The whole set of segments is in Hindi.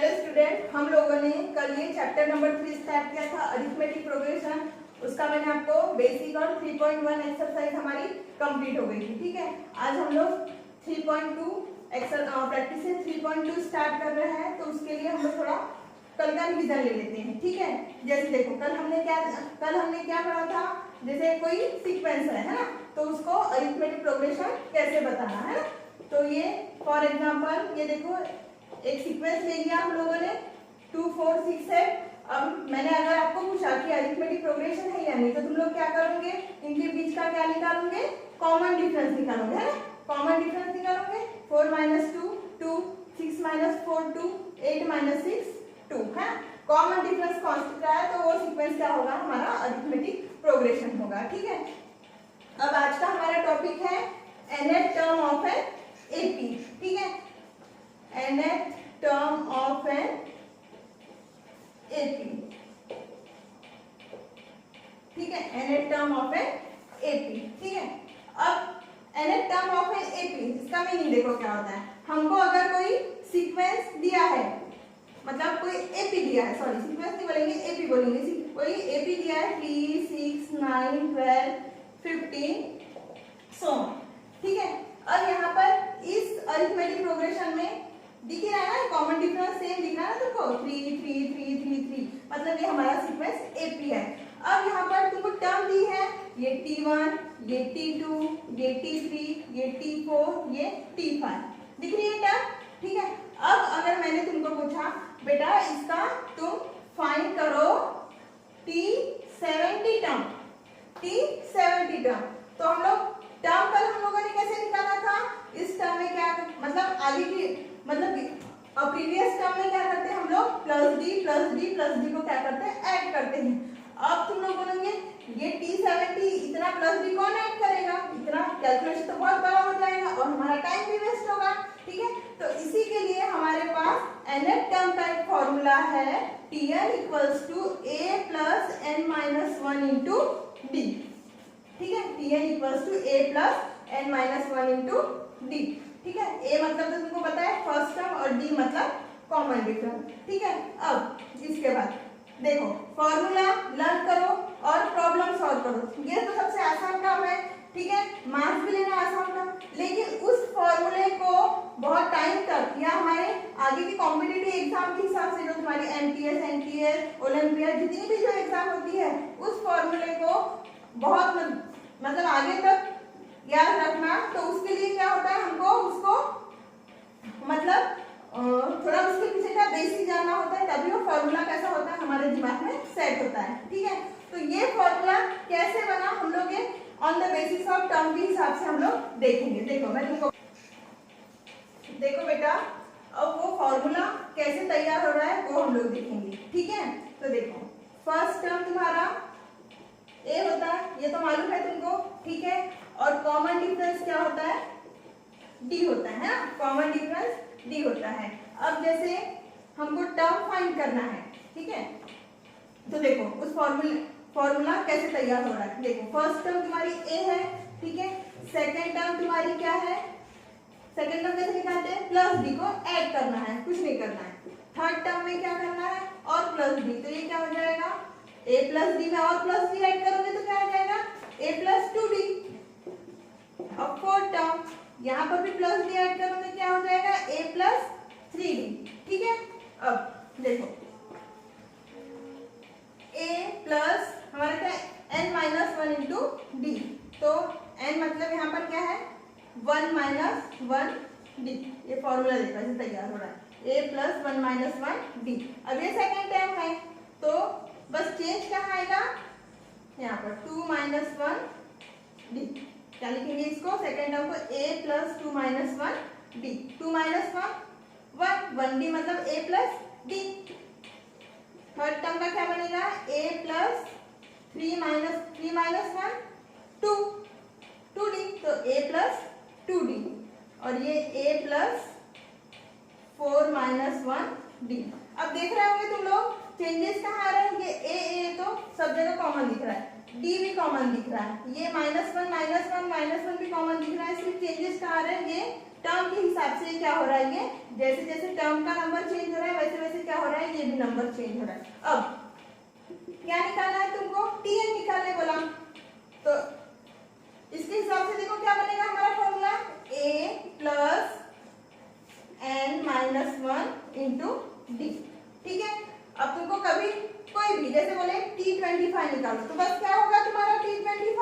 हेलो स्टूडेंट, हम लोगों ने कल ये चैप्टर नंबर 3 स्टार्ट किया था अरिथमेटिक प्रोग्रेशन। उसका मैंने आपको बेसिक और 3.1 एक्सरसाइज हमारी कंप्लीट हो गई थी। ठीक है, आज हम लोग 3.2 प्रैक्टिस से 3.2 स्टार्ट कर रहे हैं, तो उसके लिए हम लोग थोड़ा कल का रिवीजन ले लेते हैं। ठीक है, जैसे देखो कल हमने क्या पढ़ा था। जैसे कोई सीक्वेंस है ना, तो उसको अरिथमेटिक प्रोग्रेशन कैसे बताना है ना। तो ये फॉर एग्जांपल ये देखो एक सीक्वेंस ले लिया हम लोगों ने 2 4 6 है। अब मैंने अगर आपको पूछा कि अरिथमेटिक प्रोग्रेशन है या नहीं, तो तुम लोग क्या करोगे, इनके बीच का क्या निकालोगे, कॉमन डिफरेंस निकालोगे, है ना। कॉमन डिफरेंस निकालोगे 4 - 2 2, 6 - 4 2, 8 - 6 2 है। कॉमन डिफरेंस कांस्टेंट का है, तो वो सीक्वेंस क्या होगा, हमारा अरिथमेटिक प्रोग्रेशन होगा। ठीक है, अब आज का हमारा टॉपिक है nth term of an AP. ठीक है, nth term of an AP. ठीक है, nth term of an AP. ठीक है, अब nth term of an AP, इसका मीनिंग देखो क्या होता है। हमको अगर कोई सीक्वेंस दिया है, मतलब कोई एपी दिया है, सॉरी सीक्वेंस नहीं बोलेंगे, एपी बोलेंगे। कोई एपी दिया है 3 6 9 12 15 सो। ठीक है, अब यहाँ पर इस अरिथमेटिक प्रोग्रेशन में दिख रहा है ना, कॉमन डिफरेंस सेम दिख रहा है ना तुमको, 3 3 3 3 3, मतलब ये हमारा सीक्वेंस एपी है। अब यहाँ पर तुमको टर्म दी है, ये T1, ये T2, ये T3, ये T4, ये T5 दिख रही है टर्म। ठीक है, अब अगर मैंने तुमको पूछा बेटा इसका तुम फाइंड करो T70 टर्म, T70 टर्म, तो हम लोग टर्म पर हम लोगों ने कैसे निकाला था, इस टर्म में क्या मतलब आगे की मतलब प्रीवियस टर्म में क्या करते हैं हम लोग, प्लस डी को क्या करते हैं, ऐड करते हैं। अब तुम लोग बोलोगे ये T70 इतना प्लस डी कौन ऐड करेगा, इतना कैलकुलेशन तो बहुत बड़ा हो जाएगा और हमारा टाइम भी वेस्ट होगा। ठीक है, तो इसी के लिए हमारे पास nth टर्म का एक फॉर्मूला है Tn = a + n - 1 * d। ठीक है, Tn = a + n - 1 * d। ठीक है, a मतलब तो तुमको पता है फर्स्ट टर्म और d मतलब कॉमन डिफरेंस। ठीक है, अब इसके बाद देखो फॉर्मूला लर्न करो और प्रॉब्लम सॉल्व करो, ये तो सबसे आसान काम है। ठीक है, मार्क्स भी लेना आसान था, लेकिन उस फॉर्मूले को बहुत टाइम तक या हमारे आगे की कॉम्पिटिटिव एग्जाम के हिसाब से जो तुम्हारी MTS NTS ओलंपियाड जितनी भी जो एग्जाम होती है, उस फॉर्मूले को बहुत मतलब आगे तक याद रखना। तो उसके लिए क्या होता है, हमको उसको मतलब थोड़ा उसके पीछे का बेसिक जानना होता है, तभी वो फॉर्मूला कैसा होता है हमारे दिमाग में सेट होता है। ठीक है, तो ये फॉर्मूला कैसे बना हम लोग ये on the basis of term के हिसाब से हम लोग देखेंगे। देखो मैं तुमको देखो बेटा, अब वो फॉर्मूला कैसे तैयार हो रहा है वो हम लोग देखेंगे। ठीक है, तो देखो फर्स्ट टर्म तुम्हारा ए होता है, ये तो मालूम है तुमको। ठीक है, और कॉमन डिफरेंस क्या होता है, डी होता है ना, कॉमन डिफरेंस डी होता है। अब जैसे हमको टर्म फाइंड करना है, ठीक है, तो देखो उस फॉर्मूला कैसे तैयार हो रहा है। देखो फर्स्ट टर्म तुम्हारी ए है, ठीक है, सेकंड टर्म तुम्हारी क्या है, सेकंड टर्म कैसे निकालते हैं, प्लस डी को ऐड करना है, कुछ नहीं करना है। थर्ड टर्म में क्या करना है, और प्लस डी, तो ये क्या हो जाएगा, a + d में और प्लस डी ऐड करोगे तो क्या आ जाएगा, a + 2d। अब फोर्थ टर्म यहाँ पर भी प्लस डी ऐड करोगे क्या हो जाएगा, a + 3d। ठीक है, अब देखो a प्लस हमारा क्या है, n - 1 * d, तो n मतलब यहाँ पर क्या है 1 - 1 d। ये फॉर्मूला देखो ऐसे तैयार हो रहा है, a + 1 - 1 d। अब ये सेकंड टर्म है, तो बस चेंज कहाँ आएगा, यहाँ पर 2 - 1 d। क्या लिखेंगे इसको, सेकंड टर्म को a + 2 - 1 d। 2 - 1 1 d मतलब a + d। थर्ड टर्म का क्या बनेगा, a + 3 - 1 2 2d, तो a + 2d, और ये a + 4 - 1 d। अब देख रहे होंगे तुम लोग चेंजेस कहाँ आ रहे हैं, ये ए तो सब जगह कॉमन दिख रहा है, डी भी कॉमन दिख रहा है, ये -1 भी कॉमन दिख रहा है। सिर्फ चेंजेस कहाँ आ रहा है, ये टर्म के हिसाब से क्या हो रहा है, ये जैसे जैसे टर्म का नंबर चेंज हो रहा है वैसे वैसे क्या हो रहा है, ये भी नंबर चेंज हो रहा है। अब क्या निकालना है तुमको, टीएन निकालने बोला, तो इसके हिसाब से देखो क्या बनेगा हमारा formula, a plus n minus 1 into D. ठीक है, अब तुमको कभी कोई भी जैसे बोले T25 निकालो, तो बस क्या होगा तुम्हारा T25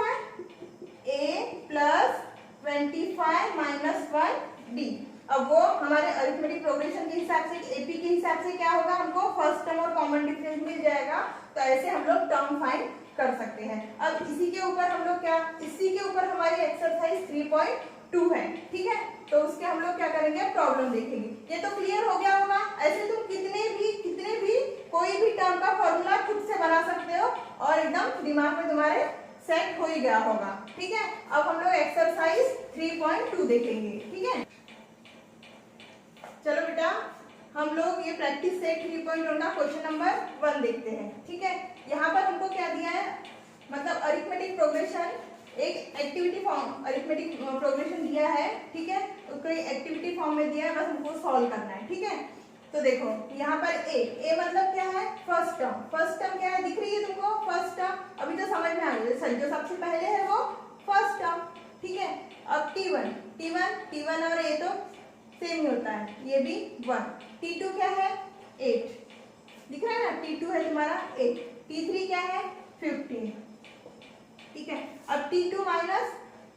a plus 25 minus 1 D. अब वो हमारे अरिथमेटिक प्रोग्रेशन के हिसाब से, एपी के हिसाब से क्या होगा, हमको फर्स्ट टर्म और कॉमन डिफरेंस मिल जाएगा, तो ऐसे हम लोग टर्म फाइंड कर सकते हैं। अब इसी के ऊपर हम लोग क्या, इसी के ऊपर हमारी एक्सरसाइज 3.2 है। ठीक है, तो उसके हम लोग क्या करेंगे, प्रॉब्लम देखेंगे। ये तो क्लियर हो गया होगा। ऐसे तुम कितने भी कोई भी टर्म का फॉर्मूला खुद से बना सकते हो और एकदम दिमाग में तुम्हारे सेट हो ही गया होगा। ठीक है, अब हम लोग एक्सरसाइज 3.2 देखेंगे। ठीक है, चलो बेटा हम लोग ये प्रैक्टिस सेट 3.1 का क्वेश्चन नंबर 1 देखते हैं। ठीक है, यहाँ पर हमको क्या दिया है, मतलब अरिथमेटिक प्रोग्रेशन, एक एक्टिविटी फॉर्म अरिथमेटिक प्रोग्रेशन दिया है। ठीक है, उसको एक्टिविटी फॉर्म में दिया है, बस हमको सॉल्व करना है। ठीक है, तो देखो यहाँ पर ए मतलब क्या है, फर्स्ट टर्म क्या है, दिख रही है तुमको फर्स्ट टर्म, अभी तो समझ में आ गई, जो सबसे पहले है वो फर्स्ट टर्म। ठीक है, अब T1 और ए तो सेम ही होता है, ये भी 1। T2 क्या है, 8 दिख रहा है ना, T2 है तुम्हारा 8। T3 क्या है, 15। ठीक है, अब T2 minus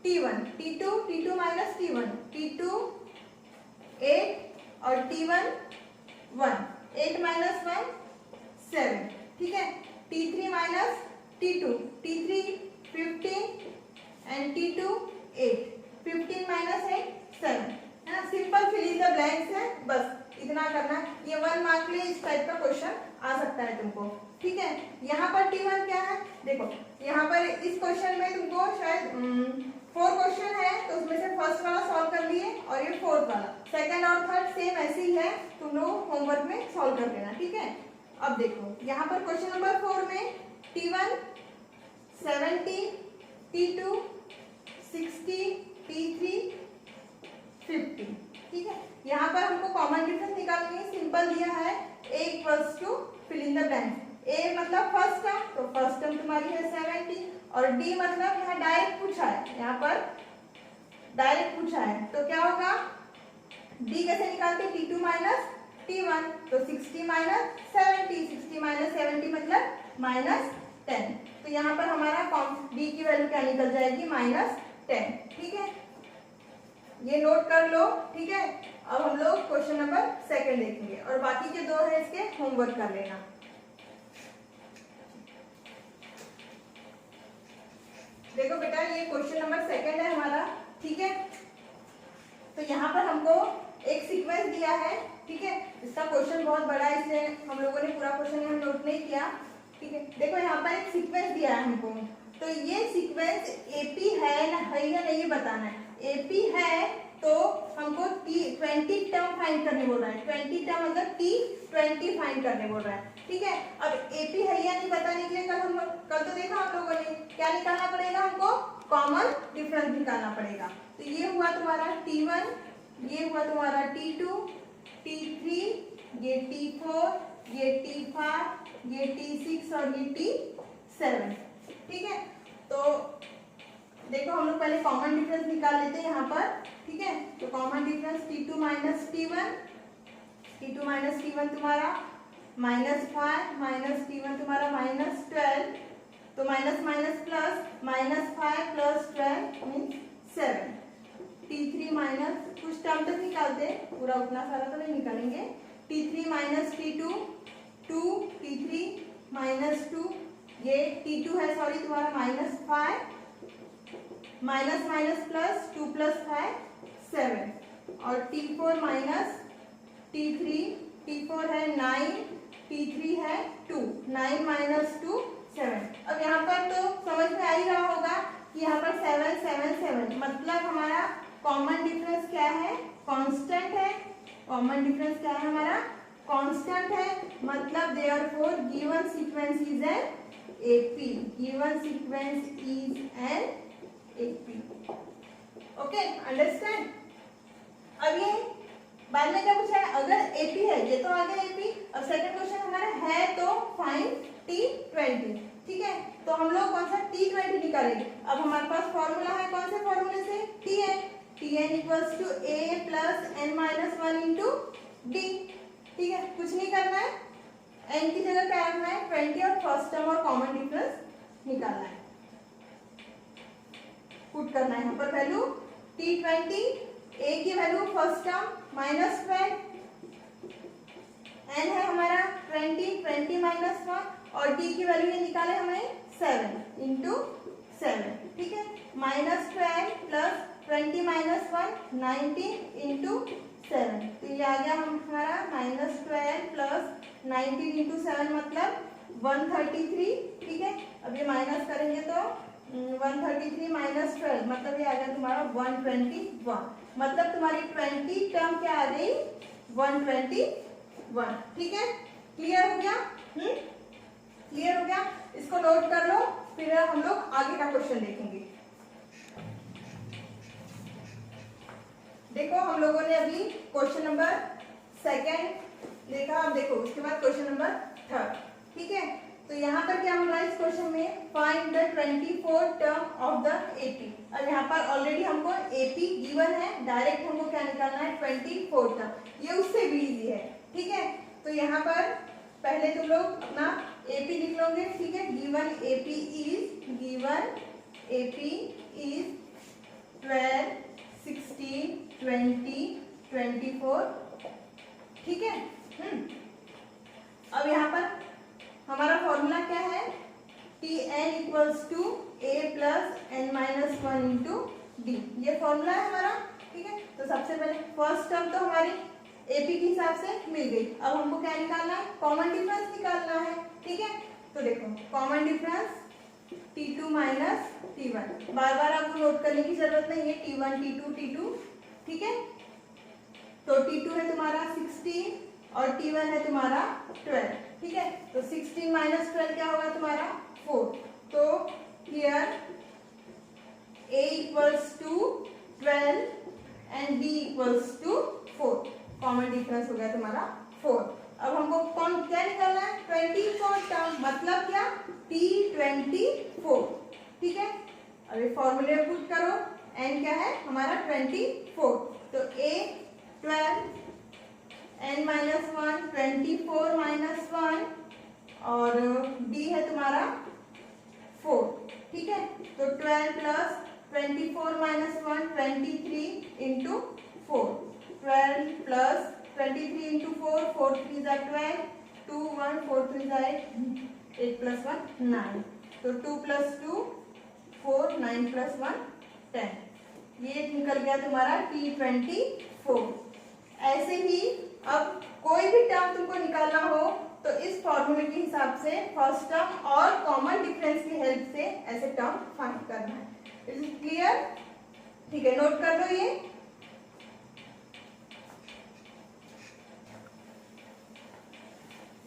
T1, T2 minus T1, T2 8 और T1 1, 8 माइनस 1 7। ठीक है, T3 minus T2, T3 15 and T2 8, 15 minus 8 7 है ना। Simple fill in the blanks है, बस इतना करना। ये 1 मार्क के लिए इस टाइप का क्वेश्चन आ सकता है तुमको। ठीक है, यहाँ पर T1 क्या है, देखो यहाँ पर इस क्वेश्चन में तुमको शायद 4 क्वेश्चन है, तो उसमें से फर्स्ट वाला सॉल्व कर लिए और ये फोर्थ वाला, सेकंड और थर्ड सेम ऐसे ही है, तुम लोग होमवर्क में सॉल्व कर लेना। ठीक है, अब देखो यहाँ पर क्वेश्चन नंबर 4 में T1 70, T2 60, T3 50। ठीक है, यहाँ पर हमको कॉमन डिफरेंस निकालनी है, सिंपल दिया है a equals to fill in the blank. a मतलब फर्स्ट टर्म, तो फर्स्ट टर्म तुम्हारी है 70 और d मतलब यहाँ डायरेक्ट पूछा है, यहाँ पर डायरेक्ट पूछा है, तो क्या होगा, d कैसे निकालते, T2 माइनस T1, तो 60 माइनस 70, 60 माइनस 70 मतलब माइनस 10, तो यहाँ पर हमारा d की वैल्यू क्या निकल जाएगी, -10। ठीक है, ये नोट कर लो। ठीक है, अब हम लोग क्वेश्चन नंबर 2 देखेंगे और बाकी के 2 है इसके होमवर्क कर लेना। देखो बेटा ये क्वेश्चन नंबर 2 है हमारा। ठीक है, तो यहाँ पर हमको एक सीक्वेंस दिया है। ठीक है, इसका क्वेश्चन बहुत बड़ा है, इसलिए हम लोगों ने पूरा क्वेश्चन यहाँ नोट नहीं किया। ठीक है, देखो यहाँ पर एक सीक्वेंस दिया है हमको, तो ये सीक्वेंस एपी है या नहीं बताना है। एपी है तो हमको 20 टर्म फाइंड करने बोल रहा है, 20 टर्म मतलब T20 फाइंड करने बोल रहा है। ठीक है, अब एपी है या नहीं बताने के लिए कल तो देखा हम लोगों ने क्या निकालना पड़ेगा, हमको कॉमन डिफरेंस निकालना पड़ेगा। तो ये हुआ तुम्हारा T1, ये हुआ तुम्हारा T2, T3, ये T4, ये T5, ये T6 और ये T7। ठीक है, तो देखो हम लोग पहले कॉमन डिफरेंस निकाल लेते हैं यहाँ पर। ठीक है, तो common difference T2 minus T1 तुम्हारा -5 माइनस T1 तुम्हारा -12, तो minus minus plus -5 plus 12 means 7। T3 minus कुछ टर्म तक निकालते, पूरा उतना सारा तो नहीं निकालेंगे। T3 minus T2 2, T3 minus 2, ये T2 है सॉरी तुम्हारा -5 माइनस माइनस प्लस 2 प्लस 5 7 और T4 माइनस T3, T4 है 9, T3 है 2, 9 माइनस 2 7। अब यहाँ पर तो समझ में आ ही रहा होगा कि यहाँ पर 7 7 7 मतलब हमारा कॉमन डिफरेंस क्या है, कांस्टेंट है। कॉमन डिफरेंस क्या है हमारा, कांस्टेंट है, मतलब therefore given sequence is an AP, given sequence is an AP. Okay, understand. अब ये बाद में क्या पूछा है, अगर AP है, ये तो आ गया AP। अब सेकंड क्वेश्चन हमारा है तो फाइंड T20, ठीक है। तो हम लोग कौन सा T20 निकालेंगे। अब हमारे पास फॉर्मूला है, कौन से फॉर्मूले से, Tn equals to A plus n minus 1 into D, ठीक है। कुछ नहीं करना है, n की जगह क्या रखना है 20 और फर्स्ट टर्म और कॉमन डिफरेंस निकालना है, पुट करना है यहाँ पर वैल्यू T20, A की value first term minus 12, n है हमारा 20 माइनस 1 और D की वैल्यू ये निकाले हमें 7 इंटू 7, ठीक है। माइनस 12 प्लस 20 माइनस 1 19 इंटू 7, तो ये आ गया हमारा माइनस 12 प्लस 19 इंटू 7 मतलब 133, ठीक है। अब ये माइनस करेंगे तो 133 माइनस 12 मतलब ये आ गया तुम्हारा 121, मतलब तुम्हारी 20 टर्म क्या आ गई 121, ठीक है। क्लियर हो गया, क्लियर हो गया। इसको नोट कर लो, फिर हम लोग आगे का क्वेश्चन देखेंगे। देखो हम लोगों ने अभी क्वेश्चन नंबर सेकंड देखा, अब देखो उसके बाद क्वेश्चन नंबर थर्ड, ठीक है। तो यहाँ पर क्या हो रहा है इस क्वेश्चन में, find the 24 term of the AP। अब यहाँ पर ऑलरेडी हमको AP गिवन है, डायरेक्ट हमको क्या निकालना है 24 टर्म, ये उससे भी इजी है, ठीक है। तो यहाँ पर पहले तुम लोग अपना AP लिख लोगे, ठीक है। गिवन AP इज 12 16 20 24, ठीक है। अब यहाँ पर हमारा फॉर्मूला क्या है, Tn equals to A plus n minus 1 into D, ये फॉर्मूला है हमारा, ठीक है। तो सबसे पहले फर्स्ट टर्म तो हमारी AP के हिसाब से मिल गई। अब हमको क्या निकालना है, कॉमन डिफरेंस निकालना है, ठीक है। तो देखो common difference T2 minus T1, बार बार आपको नोट करने की जरूरत नहीं है, T1 T2, ठीक है। तो T2 है तुम्हारा 16 और T1 है तुम्हारा 12, ठीक है। तो 16 माइनस 12 क्या होगा तुम्हारा 4, तो here A equals to 12 and B equals to 4, common difference हो गया तुम्हारा 4। अब हमको कौन क्या निकालना है 24 टर्म, मतलब क्या T24, ठीक है। अब ये फॉर्मूले में पुट करो, n क्या है हमारा 24, तो A 12 n माइनस 1 24 माइनस 1 और D है तुम्हारा 4, ठीक है। तो 12 plus 24 minus 1 23 into 4, 12 plus 23 into 4, 4 3 जा 12, 2 1 4 3 जा 8 प्लस 1 9, तो 2 प्लस 2 4 9 प्लस 1 10, ये निकल गया तुम्हारा T24। ऐसे ही अब कोई भी टर्म तुमको निकालना हो तो इस फॉर्मूले के हिसाब से फर्स्ट टर्म और कॉमन डिफरेंस की हेल्प से ऐसे टर्म फाइंड करना है। इज इट क्लियर, ठीक है। नोट कर लो ये,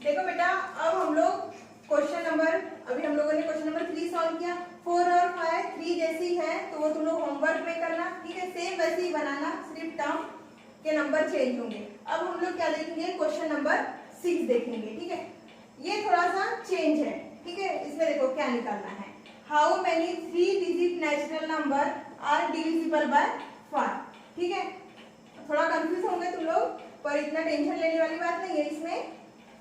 देखो बेटा अब हम लोग क्वेश्चन नंबर, अभी हम लोगों ने क्वेश्चन नंबर 3 सॉल्व किया, 4 और 5 3 जैसी है तो वो तुम लोग होमवर्क में करना, ठीक है। सेम वैसे ही बनाना, सिर्फ टर्म के नंबर चेंज होंगे। अब हम लोग क्या देखेंगे, क्वेश्चन नंबर 6 देखेंगे, ठीक है। ये थोड़ा सा चेंज है, ठीक है। इसमें देखो क्या निकालना है, how many 3 digit natural number are divisible by 5, ठीक है। थोड़ा कंफ्यूज होंगे तुम लोग, पर इतना टेंशन लेने वाली बात नहीं है। इसमें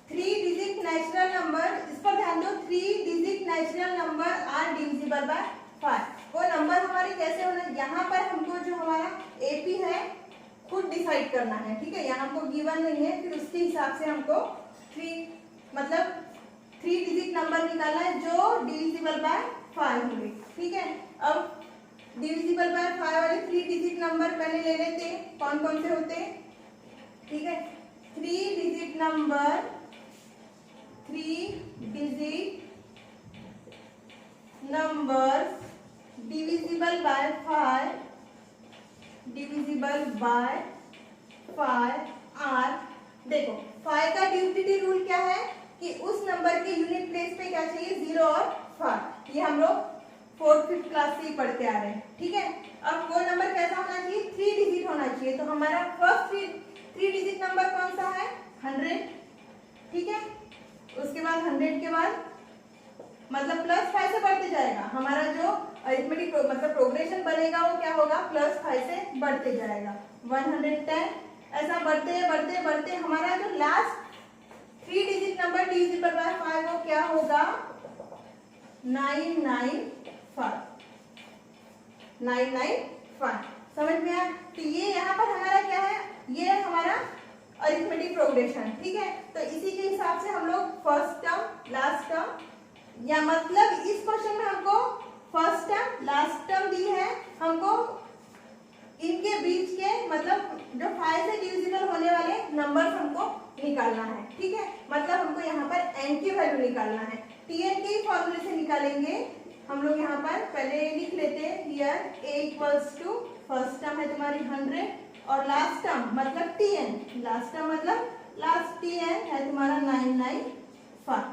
3 डिजिट नेचुरल नंबर, इस पर ध्यान दो, 3 digit natural number are divisible by 5, वो नंबर हमारे कैसे होना, यहाँ पर हमको जो हमारा AP है खुद डिसाइड करना है, ठीक है। यहाँ हमको गिवन नहीं है, फिर उसके हिसाब से हमको 3 डिजिट नंबर निकालना है जो डिविजिबल बाय 5 होंगे, ठीक है। अब डिविजिबल बाय 5 वाले 3 डिजिट नंबर पहले ले लेते हैं, कौन कौन से होते हैं, ठीक है। 3 digit number, 3 digit numbers divisible by 5, divisible by 5 are, देखो 5 का डिविजिबिलिटी रूल क्या है, कि उस नंबर के यूनिट प्लेस पे क्या चाहिए, 0 और 5। ये हम लोग 4th 5th क्लास से ही पढ़ते आ रहे हैं, ठीक है। अब वो नंबर कैसा होना चाहिए, 3 डिजिट होना चाहिए। तो हमारा फर्स्ट 3 डिजिट नंबर कौन सा है, 100, ठीक है। उसके बाद 100 के बाद मतलब +5 से बढ़ते जाएगा। हमारा जो अरिथमेटिक मतलब प्रोग्रेशन बनेगा वो क्या होगा, +5 से बढ़ते जाएगा। 110 ऐसा बढ़ते बढ़ते बढ़ते हमारा जो लास्ट 3 डिजिट नंबर d⁵5 वो क्या होगा, 995। 995 समझ में आया। तो ये यहाँ पर हमारा क्या है, ये है हमारा अरिथमेटिक प्रोग्रेशन, ठीक है। तो इसी के हिसाब से हम लोग फर्स्ट टर्म लास्ट टर्म, या मतलब इस क्वेश्चन में हमको फर्स्ट टर्म लास्ट टर्म दी है, हमको इनके बीच के मतलब जो 5 से डिविजिबल होने वाले नंबर हमको निकालना है, ठीक है। मतलब हमको यहाँ पर n की वैल्यू निकालना है। tn के फॉर्मूले से निकालेंगे हम लोग। यहाँ पर पहले लिख लेते हैं, हियर a फर्स्ट टर्म है तुम्हारी 100 और लास्ट टर्म मतलब tn, लास्ट टर्म मतलब लास्ट tn है तुम्हारा 995,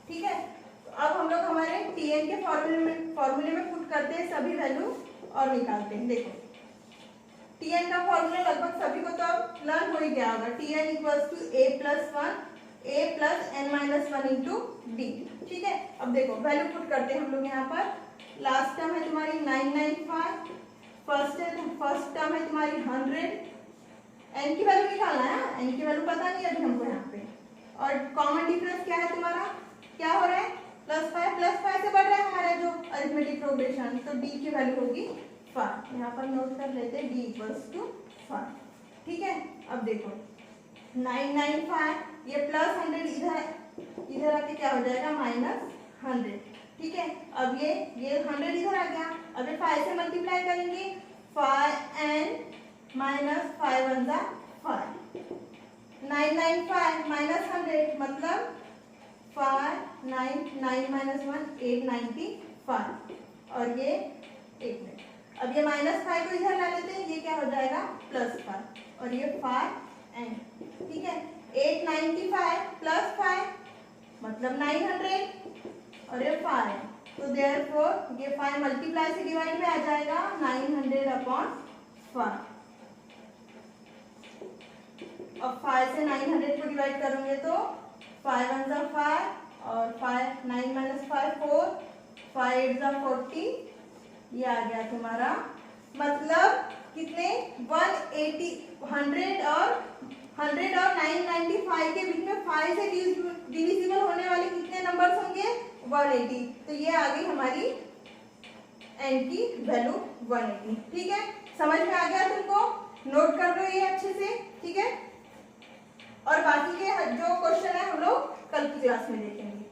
ठीक है। अब हम लोग हमारे tn के फॉर्मूले में पुट करते हैं सभी वैल्यू और निकालते हैं। देखो tn का फॉर्मूला लगभग सभी को तो अब लर्न हो ही गया होगा। tn = a + n-1 into d, ठीक है। अब देखो वैल्यू पुट करते हैं हम लोग। यहाँ पर लास्ट टर्म है तुम्हारी 995, फर्स्ट टर्म है तुम्हारी 100, n की वैल्यू निकालना है, n की वैल्यू पता नहीं अभी हमको यहाँ पे। और कॉमन डिफरेंस क्या है तुम्हारा, क्या हो रहा है, +5 से बढ़ रहा है हमारा जो अरिथमेटिक प्रोग्रेशन। तो d की वैल्यू होगी 5। यहाँ पर नोट कर लेते हैं d = 5, ठीक है। अब देखो 995 ये +100 इधर आके क्या हो जाएगा, -100, ठीक है। अब ये 100 इधर आ गया। अब ये 5 से मल्टीप्लाई करेंगे, 5n - 5 × 5, 995 -100 मतलब 5 9 - 1 895 और ये 1 मिनट। अब ये -5 को इधर ला लेते हैं, ये क्या हो जाएगा, +5 और ये 5n, ठीक है। 895 + 5 मतलब 900 और ये 5, तो देयरफॉर ये 5 मल्टीप्लाई से डिवाइड में आ जाएगा 900/5। अब 5 से 900 को डिवाइड करोगे तो 5 × 5 और 5 9 - 5 4, 5 × 40, ये आ गया तुम्हारा। मतलब कितने 180 100 और 995 के बीच में 5 से डिविजिबल होने वाले कितने नंबर्स होंगे, 180। तो ये आ गई हमारी n की वैल्यू 180, ठीक है। समझ में आ गया तुमको, नोट कर लो ये अच्छे से, ठीक है। और बाकी के जो क्वेश्चन है हम लोग कल की क्लास में देखेंगे।